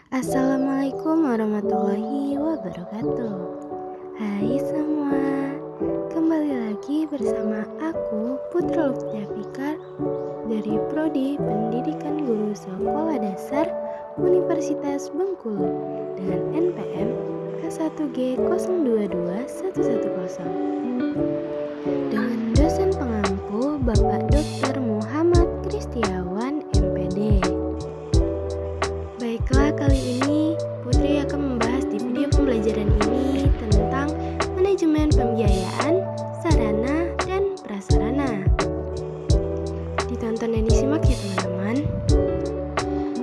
Assalamualaikum warahmatullahi wabarakatuh. Hai semua, kembali lagi bersama aku Putra Lutfia Fikar dari Prodi Pendidikan Guru Sekolah Dasar Universitas Bengkulu dengan NPM K1G 022110 dengan dosen pengampu Bapak Dr. Muhammad Kristiawan MPD. Baiklah, kali ini Putri akan membahas di video pembelajaran ini tentang manajemen pembiayaan, sarana, dan prasarana. Ditonton dan disimak ya teman-teman.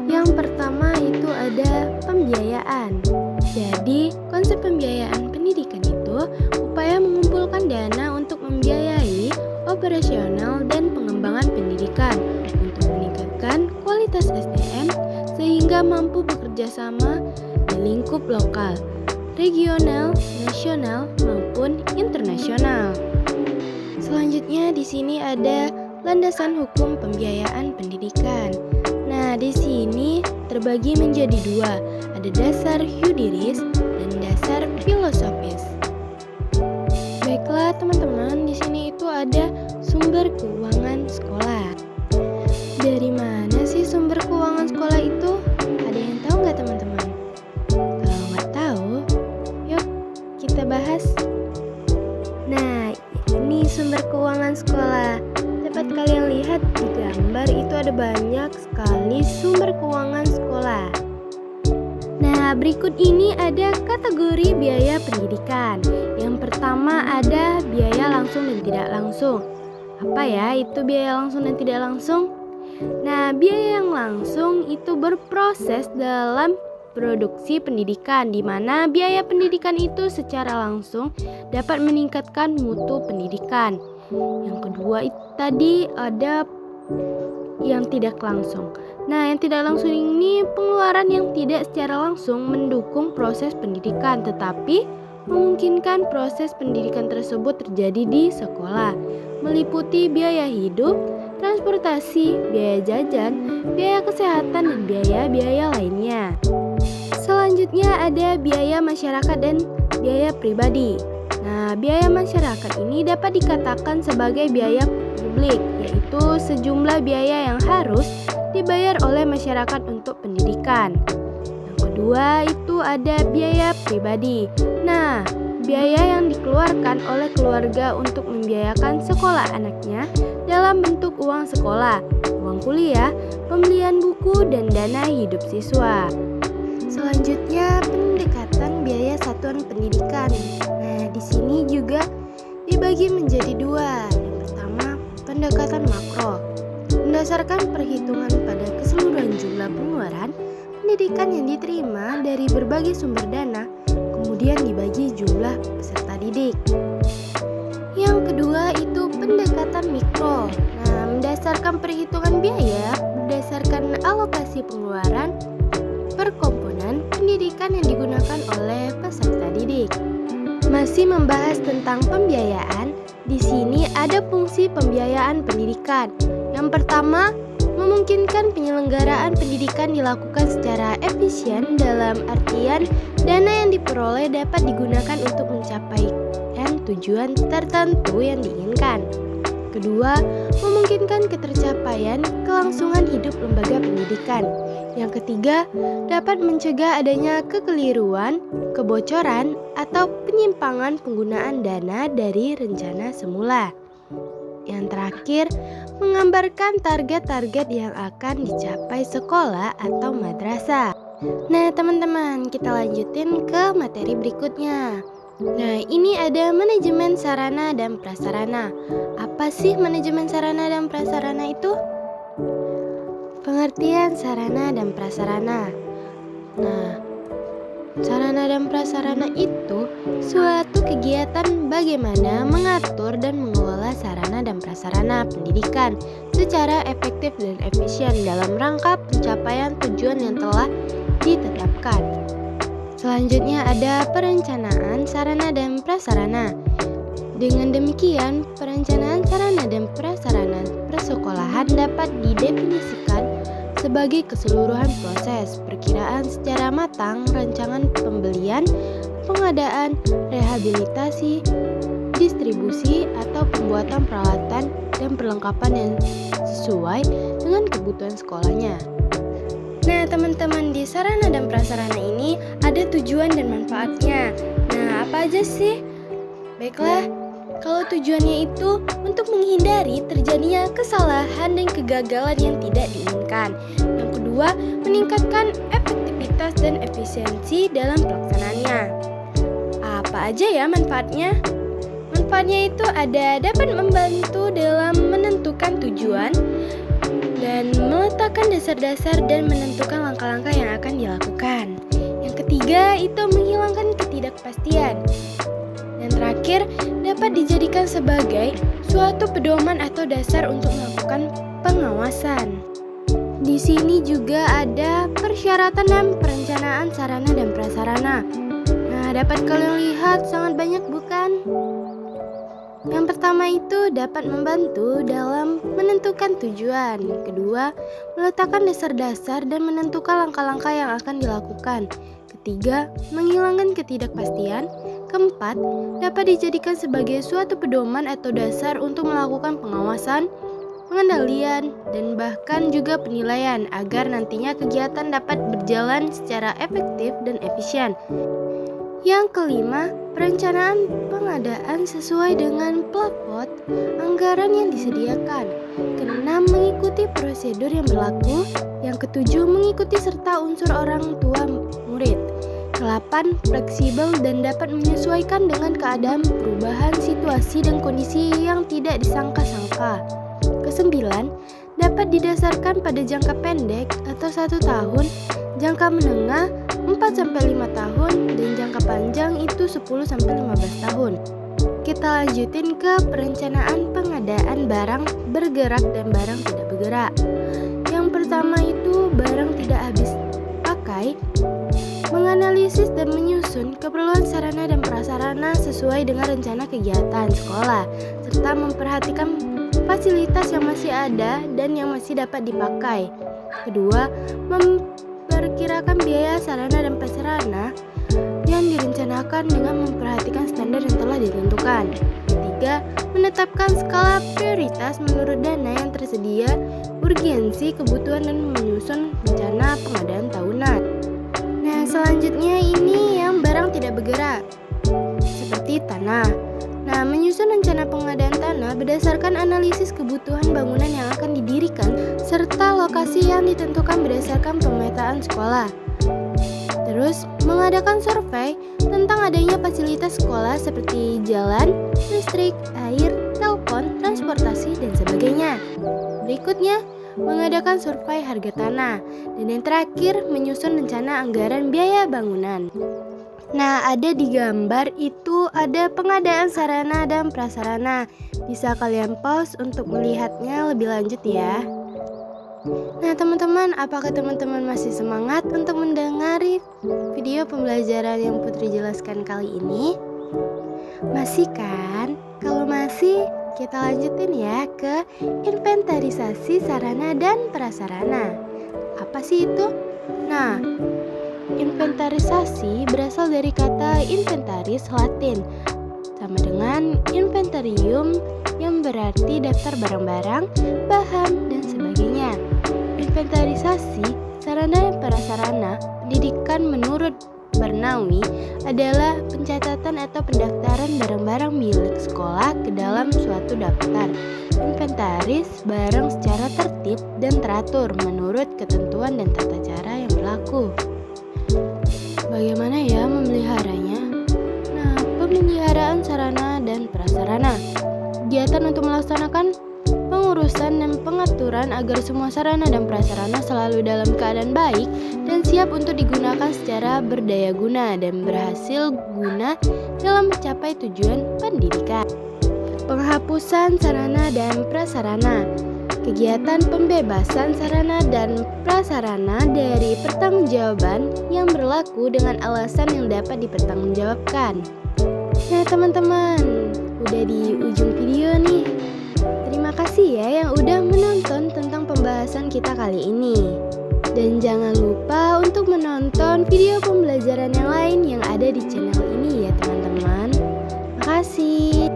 Yang pertama itu ada pembiayaan. Jadi, konsep pembiayaan pendidikan itu upaya mengumpulkan dana untuk membiayai operasional dan pengembangan pendidikan untuk meningkatkan kualitas SDM sehingga mampu bekerja sama di lingkup lokal, regional, nasional, maupun internasional. Selanjutnya di sini ada landasan hukum pembiayaan pendidikan. Nah, di sini terbagi menjadi dua, ada dasar yuridis dan dasar filosofis. Baiklah teman-teman, di sini itu ada sumber keuangan sekolah. Dari mana sih sumber keuangan sekolah itu? Ada yang tahu nggak teman-teman? Kalau nggak tahu, yuk kita bahas. Nah, ini sumber keuangan sekolah. Dapat kalian lihat di gambar itu ada banyak sekali sumber keuangan sekolah. Nah, berikut ini ada kategori biaya pendidikan. Yang pertama ada biaya langsung dan tidak langsung. Apa ya itu biaya langsung dan tidak langsung? Nah, biaya yang langsung itu berproses dalam produksi pendidikan, di mana biaya pendidikan itu secara langsung dapat meningkatkan mutu pendidikan. Yang kedua itu tadi ada yang tidak langsung. Nah, yang tidak langsung ini pengeluaran yang tidak secara langsung mendukung proses pendidikan, tetapi memungkinkan proses pendidikan tersebut terjadi di sekolah, meliputi biaya hidup, transportasi, biaya jajan, biaya kesehatan, dan biaya-biaya lainnya. Selanjutnya ada biaya masyarakat dan biaya pribadi. Nah, biaya masyarakat ini dapat dikatakan sebagai biaya publik, yaitu sejumlah biaya yang harus dibayar oleh masyarakat untuk pendidikan. Yang kedua itu ada biaya pribadi. Nah, biaya yang dikeluarkan oleh keluarga untuk membiayakan sekolah anaknya dalam bentuk uang sekolah, uang kuliah, pembelian buku, dan dana hidup siswa. Selanjutnya, pendekatan biaya satuan pendidikan. Nah, di sini juga dibagi menjadi dua. Yang pertama, pendekatan makro. Berdasarkan perhitungan pada keseluruhan jumlah pengeluaran pendidikan yang diterima dari berbagai sumber dana, kemudian dibagi jumlah peserta didik. Yang kedua itu pendekatan mikro. Nah, berdasarkan perhitungan biaya berdasarkan alokasi pengeluaran per komponen pendidikan yang digunakan oleh peserta didik. Masih membahas tentang pembiayaan, di sini ada fungsi pembiayaan pendidikan. Yang pertama, memungkinkan penyelenggaraan pendidikan dilakukan secara efisien dalam artian dana yang diperoleh dapat digunakan untuk mencapai tujuan tertentu yang diinginkan. Kedua, memungkinkan ketercapaian kelangsungan hidup lembaga pendidikan. Yang ketiga, dapat mencegah adanya kekeliruan, kebocoran, atau penyimpangan penggunaan dana dari rencana semula. Yang terakhir, menggambarkan target-target yang akan dicapai sekolah atau madrasah. Nah, teman-teman, kita lanjutin ke materi berikutnya. Nah, ini ada manajemen sarana dan prasarana. Apa sih manajemen sarana dan prasarana itu? Pengertian sarana dan prasarana. Nah, sarana dan prasarana itu suatu kegiatan bagaimana mengatur dan mengelola sarana dan prasarana pendidikan secara efektif dan efisien dalam rangka pencapaian tujuan yang telah ditetapkan. Selanjutnya ada perencanaan sarana dan prasarana. Dengan demikian, perencanaan sarana dan kegiatan dapat didefinisikan sebagai keseluruhan proses perkiraan secara matang rancangan pembelian, pengadaan, rehabilitasi, distribusi, atau pembuatan peralatan dan perlengkapan yang sesuai dengan kebutuhan sekolahnya. Nah, teman-teman, di sarana dan prasarana ini ada tujuan dan manfaatnya. Nah, apa aja sih? Baiklah, kalau tujuannya itu untuk menghindari terjadinya kesalahan dan kegagalan yang tidak diinginkan. Yang kedua, meningkatkan efektivitas dan efisiensi dalam pelaksanaannya. Apa aja ya manfaatnya? Manfaatnya itu ada dapat membantu dalam menentukan tujuan dan meletakkan dasar-dasar dan menentukan langkah-langkah yang akan dilakukan. Yang ketiga itu menghilangkan ketidakpastian. Dan terakhir dapat dijadikan sebagai suatu pedoman atau dasar untuk melakukan pengawasan. Di sini juga ada persyaratan dan perencanaan sarana dan prasarana. Nah, dapat kalian lihat sangat banyak bukan? Yang pertama itu dapat membantu dalam menentukan tujuan. Kedua, meletakkan dasar-dasar dan menentukan langkah-langkah yang akan dilakukan. Ketiga, menghilangkan ketidakpastian. Keempat, dapat dijadikan sebagai suatu pedoman atau dasar untuk melakukan pengawasan, pengendalian, dan bahkan juga penilaian agar nantinya kegiatan dapat berjalan secara efektif dan efisien. Yang kelima, perencanaan pengadaan sesuai dengan plafon anggaran yang disediakan. Keenam, mengikuti prosedur yang berlaku. Yang ketujuh, mengikuti serta unsur orang tua murid. Kedelapan, fleksibel dan dapat menyesuaikan dengan keadaan perubahan situasi dan kondisi yang tidak disangka-sangka. Kesembilan, dapat didasarkan pada jangka pendek atau 1 tahun, jangka menengah 4-5 tahun, dan jangka panjang itu 10-15 tahun. Kita lanjutin ke perencanaan pengadaan barang bergerak dan barang tidak bergerak. Yang pertama itu barang tidak habis pakai, menganalisis dan menyusun keperluan sarana dan prasarana sesuai dengan rencana kegiatan sekolah, serta memperhatikan fasilitas yang masih ada dan yang masih dapat dipakai. Kedua, memperkirakan biaya sarana dan prasarana yang direncanakan dengan memperhatikan standar yang telah ditentukan. Ketiga, menetapkan skala prioritas menurut dana yang tersedia, urgensi, kebutuhan, dan menyusun rencana pengadaan tahunan. Nah, selanjutnya ini yang barang tidak bergerak, seperti tanah. Nah, menyusun rencana pengadaan tanah berdasarkan analisis kebutuhan bangunan yang akan didirikan serta lokasi yang ditentukan berdasarkan pemetaan sekolah. Terus, mengadakan survei tentang adanya fasilitas sekolah seperti jalan, listrik, air, telepon, transportasi, dan sebagainya. Berikutnya, mengadakan survei harga tanah. Dan yang terakhir, menyusun rencana anggaran biaya bangunan. Nah, ada di gambar itu ada pengadaan sarana dan prasarana. Bisa kalian pause untuk melihatnya lebih lanjut ya. Nah, teman-teman, apakah teman-teman masih semangat untuk mendengari video pembelajaran yang Putri jelaskan kali ini? Masih kan? Kalau masih, kita lanjutin ya ke inventarisasi sarana dan prasarana. Apa sih itu? Nah, inventarisasi berasal dari kata inventaris Latin, sama dengan inventarium yang berarti daftar barang-barang, bahan, dan sebagainya. Inventarisasi sarana dan prasarana pendidikan menurut Barnawi adalah pencatatan atau pendaftaran barang-barang milik sekolah ke dalam suatu daftar. Inventaris barang secara tertib dan teratur menurut ketentuan dan tata cara yang berlaku. Bagaimana ya memeliharanya? Nah, pemeliharaan sarana dan prasarana. Kegiatan untuk melaksanakan pengurusan dan pengaturan agar semua sarana dan prasarana selalu dalam keadaan baik dan siap untuk digunakan secara berdaya guna dan berhasil guna dalam mencapai tujuan pendidikan. Penghapusan sarana dan prasarana. Kegiatan pembebasan sarana dan prasarana dari pertanggungjawaban yang berlaku dengan alasan yang dapat dipertanggungjawabkan. Nah, teman-teman, udah di ujung video nih. Terima kasih ya yang udah menonton kali ini. Dan jangan lupa untuk menonton video pembelajaran yang lain yang ada di channel ini ya teman-teman. Makasih.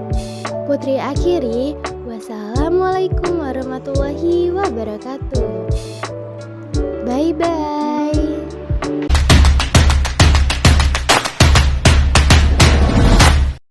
Putri akhiri, wassalamualaikum warahmatullahi wabarakatuh. Bye-bye.